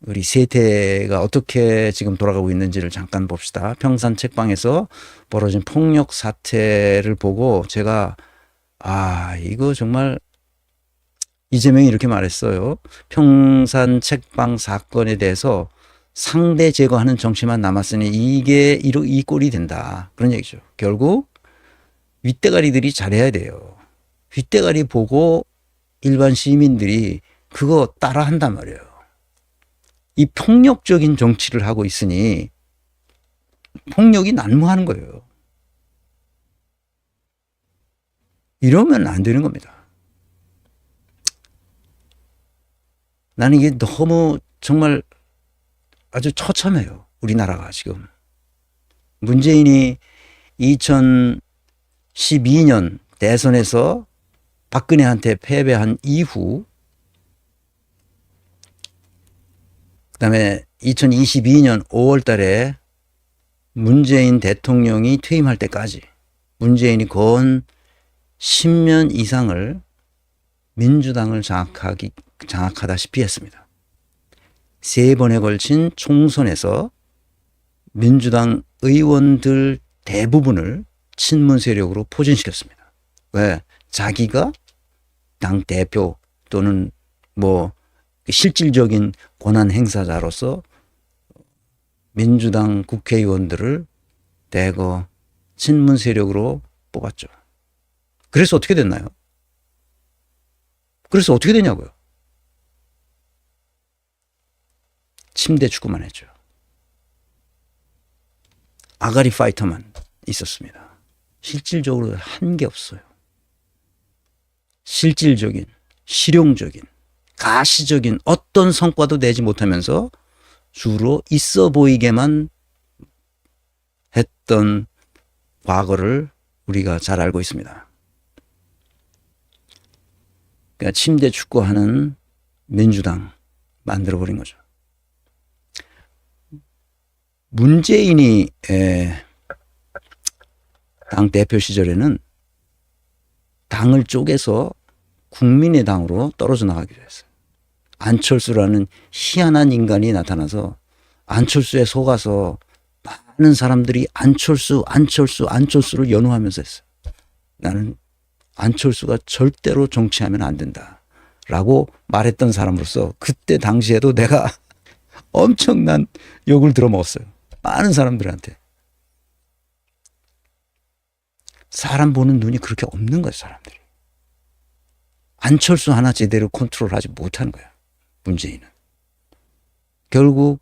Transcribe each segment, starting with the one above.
우리 세태가 어떻게 지금 돌아가고 있는지를 잠깐 봅시다. 평산 책방에서 벌어진 폭력 사태를 보고 제가 이거 정말 이재명이 이렇게 말했어요. 평산 책방 사건에 대해서 상대 제거하는 정치만 남았으니 이게 이 꼴이 된다. 그런 얘기죠. 결국 윗대가리들이 잘해야 돼요. 윗대가리 보고 일반 시민들이 그거 따라 한단 말이에요. 이 폭력적인 정치를 하고 있으니 폭력이 난무하는 거예요. 이러면 안 되는 겁니다. 나는 이게 너무 정말 아주 처참해요. 우리나라가 지금. 문재인이 2012년 대선에서 박근혜한테 패배한 이후 그다음에 2022년 5월 달에 문재인 대통령이 퇴임할 때까지 문재인이 건 10년 이상을 민주당을 장악하다시피 했습니다. 3번에 걸친 총선에서 민주당 의원들 대부분을 친문 세력으로 포진시켰습니다. 왜? 자기가 당 대표 또는 뭐 실질적인 권한 행사자로서 민주당 국회의원들을 대거 친문 세력으로 뽑았죠. 그래서 어떻게 됐나요? 그래서 어떻게 되냐고요? 침대 축구만 했죠. 아가리 파이터만 있었습니다. 실질적으로 한 게 없어요. 실질적인, 실용적인, 가시적인 어떤 성과도 내지 못하면서 주로 있어 보이게만 했던 과거를 우리가 잘 알고 있습니다. 그러니까 침대 축구하는 민주당 만들어버린 거죠. 문재인이 당 대표 시절에는 당을 쪼개서 국민의당으로 떨어져 나가기로 했어요. 안철수라는 희한한 인간이 나타나서 안철수에 속아서 많은 사람들이 안철수를 연호하면서 했어요. 나는 안철수가 절대로 정치하면 안 된다라고 말했던 사람으로서 그때 당시에도 내가 엄청난 욕을 들어먹었어요. 많은 사람들한테. 사람 보는 눈이 그렇게 없는 거예요, 사람들이. 안철수 하나 제대로 컨트롤하지 못하는 거야, 문재인은. 결국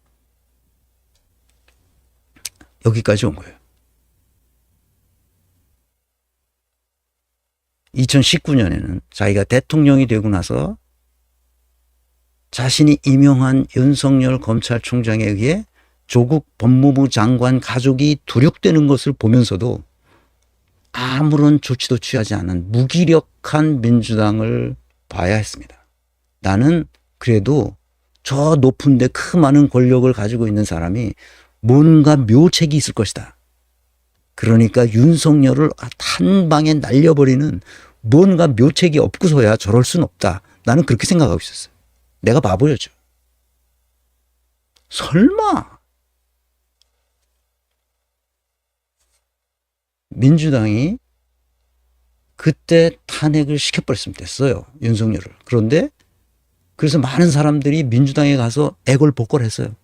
여기까지 온 거예요. 2019년에는 자기가 대통령이 되고 나서 자신이 임용한 윤석열 검찰총장에 의해 조국 법무부 장관 가족이 도륙되는 것을 보면서도 아무런 조치도 취하지 않은 무기력한 민주당을 봐야 했습니다. 나는 그래도 저 높은데 그 많은 권력을 가지고 있는 사람이 뭔가 묘책이 있을 것이다. 그러니까 윤석열을 한 방에 날려버리는 뭔가 묘책이 없고서야 저럴 수는 없다. 나는 그렇게 생각하고 있었어요. 내가 바보였죠. 설마 민주당이 그때 탄핵을 시켜버렸으면 됐어요. 윤석열을. 그런데 그래서 많은 사람들이 민주당에 가서 애걸복걸했어요.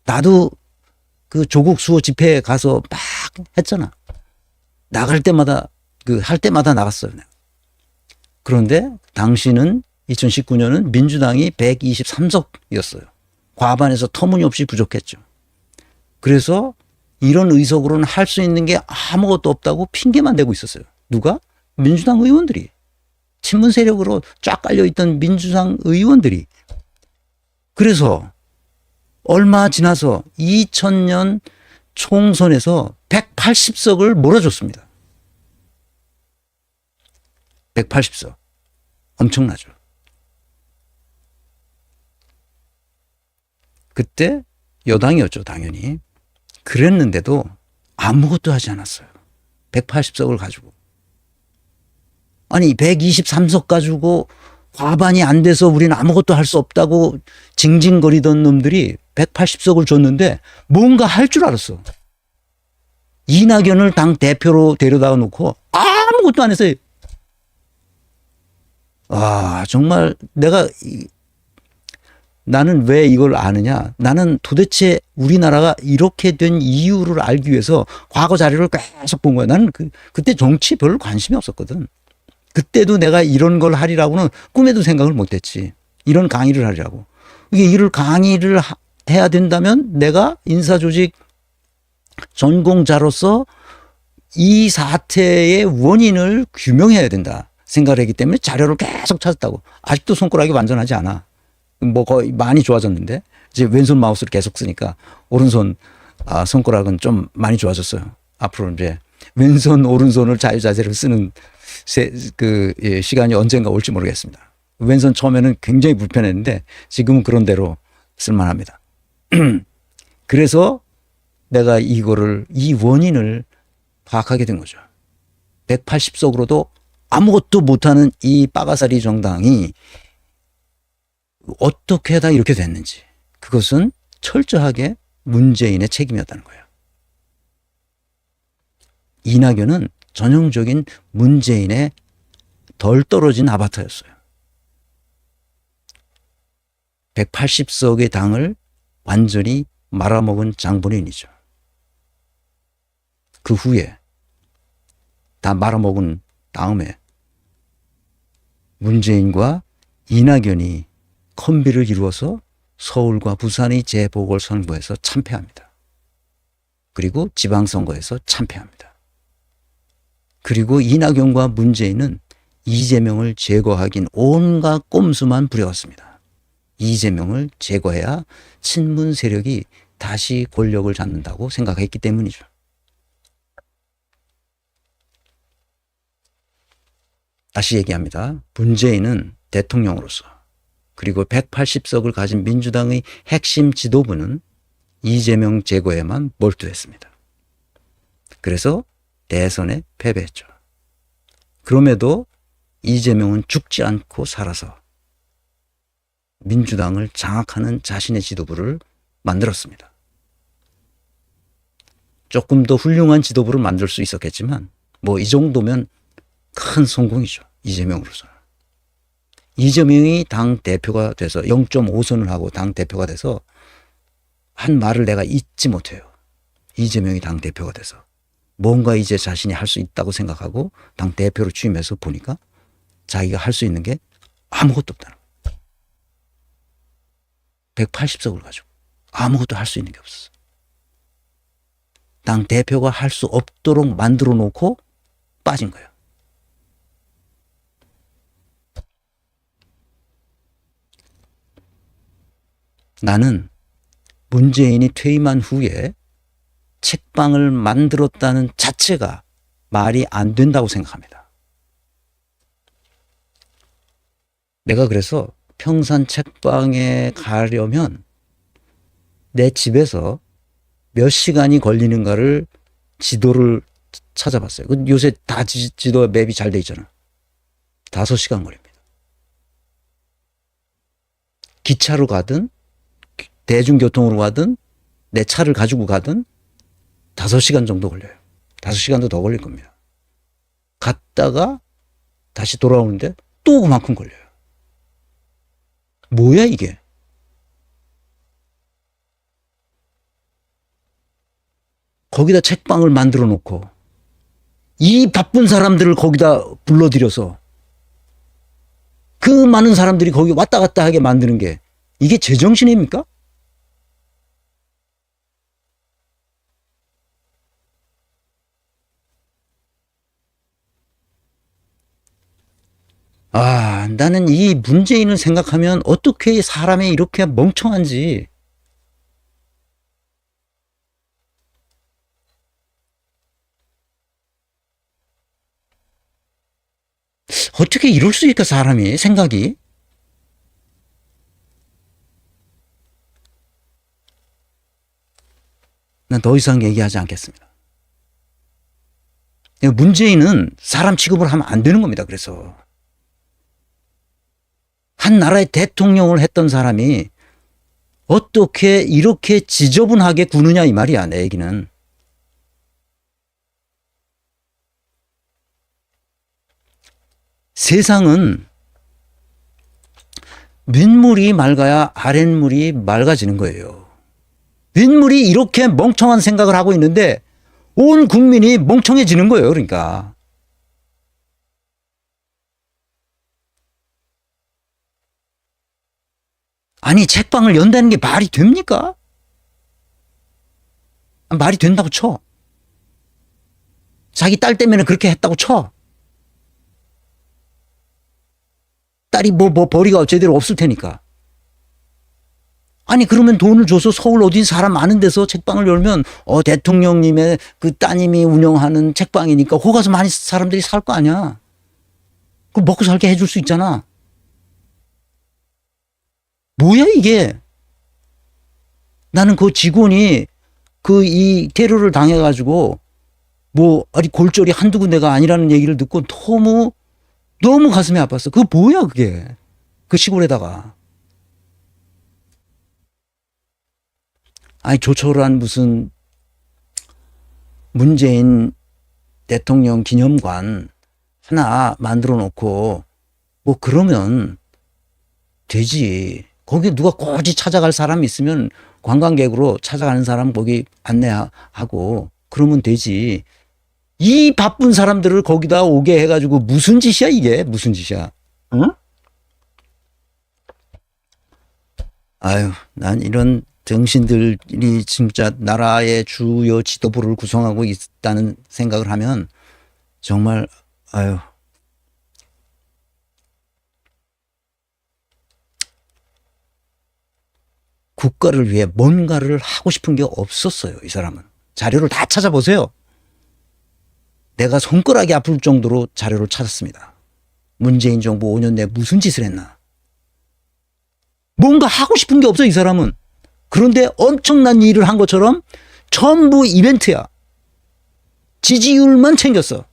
나도 그 조국 수호 집회에 가서 막 했잖아. 나갈 때마다 할 때마다 나갔어요. 그런데 당시는 2019년은 민주당이 123석이었어요. 과반에서 터무니없이 부족했죠. 그래서 이런 의석으로는 할 수 있는 게 아무것도 없다고 핑계만 대고 있었어요. 누가? 민주당 의원들이. 친문 세력으로 쫙 깔려있던 민주당 의원들이. 그래서 얼마 지나서 2000년 총선에서 180석을 몰아줬습니다. 180석. 엄청나죠. 그때 여당이었죠, 당연히. 그랬는데도 아무것도 하지 않았어요. 180석을 가지고. 아니 123석 가지고 과반이 안 돼서 우리는 아무것도 할 수 없다고 징징거리던 놈들이 180석을 줬는데 뭔가 할 줄 알았어. 이낙연을 당 대표로 데려다 놓고 아무것도 안 했어요. 아, 정말 나는 왜 이걸 아느냐? 나는 도대체 우리나라가 이렇게 된 이유를 알기 위해서 과거 자료를 계속 본 거야. 나는 그때 정치 별로 관심이 없었거든. 그때도 내가 이런 걸 하리라고는 꿈에도 생각을 못 했지. 이런 강의를 하리라고. 이게 이를 강의를 해야 된다면 내가 인사조직 전공자로서 이 사태의 원인을 규명해야 된다 생각을 했기 때문에 자료를 계속 찾았다고. 아직도 손가락이 완전하지 않아. 뭐 거의 많이 좋아졌는데 이제 왼손 마우스를 계속 쓰니까 오른손 손가락은 좀 많이 좋아졌어요. 앞으로 이제 왼손 오른손을 자유자재로 쓰는 시간이 언젠가 올지 모르겠습니다. 왼손 처음에는 굉장히 불편했는데 지금은 그런 대로 쓸만합니다. 그래서 내가 이 원인을 파악하게 된 거죠. 180석으로도 아무것도 못하는 이 빠가사리 정당이 어떻게 하다 이렇게 됐는지, 그것은 철저하게 문재인의 책임이었다는 거예요. 이낙연은 전형적인 문재인의 덜 떨어진 아바타였어요. 180석의 당을 완전히 말아먹은 장본인이죠. 그 후에 다 말아먹은 다음에 문재인과 이낙연이 콤비를 이루어서 서울과 부산의 재보궐선거에서 참패합니다. 그리고 지방선거에서 참패합니다. 그리고 이낙연과 문재인은 이재명을 제거하긴 온갖 꼼수만 부려왔습니다. 이재명을 제거해야 친문 세력이 다시 권력을 잡는다고 생각했기 때문이죠. 다시 얘기합니다. 문재인은 대통령으로서 그리고 180석을 가진 민주당의 핵심 지도부는 이재명 제거에만 몰두했습니다. 그래서 대선에 패배했죠. 그럼에도 이재명은 죽지 않고 살아서 민주당을 장악하는 자신의 지도부를 만들었습니다. 조금 더 훌륭한 지도부를 만들 수 있었겠지만 뭐 이 정도면 큰 성공이죠. 이재명으로서는. 이재명이 당대표가 돼서 0.5선을 하고 당대표가 돼서 한 말을 내가 잊지 못해요. 이재명이 당대표가 돼서 뭔가 이제 자신이 할 수 있다고 생각하고 당대표로 취임해서 보니까 자기가 할 수 있는 게 아무것도 없다는 거예요. 180석을 가지고 아무것도 할 수 있는 게 없었어. 당대표가 할 수 없도록 만들어 놓고 빠진 거예요. 나는 문재인이 퇴임한 후에 책방을 만들었다는 자체가 말이 안 된다고 생각합니다. 내가 그래서 평산 책방에 가려면 내 집에서 몇 시간이 걸리는가를 지도를 찾아봤어요. 요새 다 지도 맵이 잘 돼 있잖아. 5시간 걸립니다. 기차로 가든 대중교통으로 가든 내 차를 가지고 가든 5시간 정도 걸려요. 5시간도 더 걸릴 겁니다. 갔다가 다시 돌아오는데 또 그만큼 걸려요. 뭐야 이게? 거기다 책방을 만들어 놓고 이 바쁜 사람들을 거기다 불러들여서 그 많은 사람들이 거기 왔다 갔다 하게 만드는 게 이게 제정신입니까? 나는 이 문재인을 생각하면 어떻게 사람이 이렇게 멍청한지. 어떻게 이럴 수 있을까, 사람이, 생각이. 난 더 이상 얘기하지 않겠습니다. 문재인은 사람 취급을 하면 안 되는 겁니다. 그래서 한 나라의 대통령을 했던 사람이 어떻게 이렇게 지저분하게 구느냐 이 말이야, 내 얘기는. 세상은 윗물이 맑아야 아랫물이 맑아지는 거예요. 윗물이 이렇게 멍청한 생각을 하고 있는데 온 국민이 멍청해지는 거예요. 그러니까. 아니, 책방을 연다는 게 말이 됩니까? 말이 된다고 쳐. 자기 딸 때문에 그렇게 했다고 쳐. 딸이 벌이가 제대로 없을 테니까. 아니, 그러면 돈을 줘서 서울 어딘 사람 많은 데서 책방을 열면 대통령님의 그 따님이 운영하는 책방이니까 거기 가서 많이 사람들이 살 거 아니야. 그럼 먹고 살게 해줄 수 있잖아. 뭐야 이게. 나는 그 직원이 이 테러를 당해가지고 아니 골절이 한두 군데가 아니라는 얘기를 듣고 너무 가슴이 아팠어. 그거 뭐야 그게. 그 시골에다가. 아니 조촐한 무슨 문재인 대통령 기념관 하나 만들어 놓고 그러면 되지. 거기 누가 굳이 찾아갈 사람이 있으면 관광객으로 찾아가는 사람 거기 안내하고 그러면 되지. 이 바쁜 사람들을 거기다 오게 해가지고 무슨 짓이야 이게. 무슨 짓이야. 응? 아유, 난 이런 정신들이 진짜 나라의 주요 지도부를 구성하고 있다는 생각을 하면 정말 아유. 국가를 위해 뭔가를 하고 싶은 게 없었어요. 이 사람은. 자료를 다 찾아보세요. 내가 손가락이 아플 정도로 자료를 찾았습니다. 문재인 정부 5년 내에 무슨 짓을 했나. 뭔가 하고 싶은 게 없어 이 사람은. 그런데 엄청난 일을 한 것처럼 전부 이벤트야. 지지율만 챙겼어.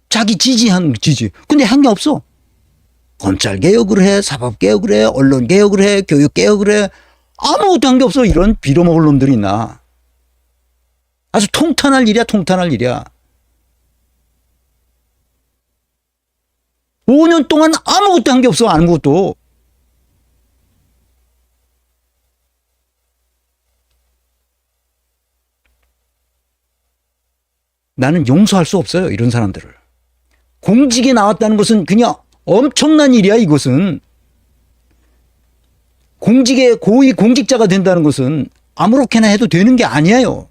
자기 지지한 지지. 근데 한 게 없어. 검찰 개혁을 해, 사법 개혁을 해, 언론 개혁을 해, 교육 개혁을 해. 아무것도 한 게 없어. 이런 빌어먹을 놈들이 있나. 아주 통탄할 일이야. 통탄할 일이야. 5년 동안 아무것도 한 게 없어. 아무것도. 나는 용서할 수 없어요. 이런 사람들을. 공직에 나왔다는 것은 그냥 엄청난 일이야. 이것은. 공직에 고위 공직자가 된다는 것은 아무렇게나 해도 되는 게 아니에요.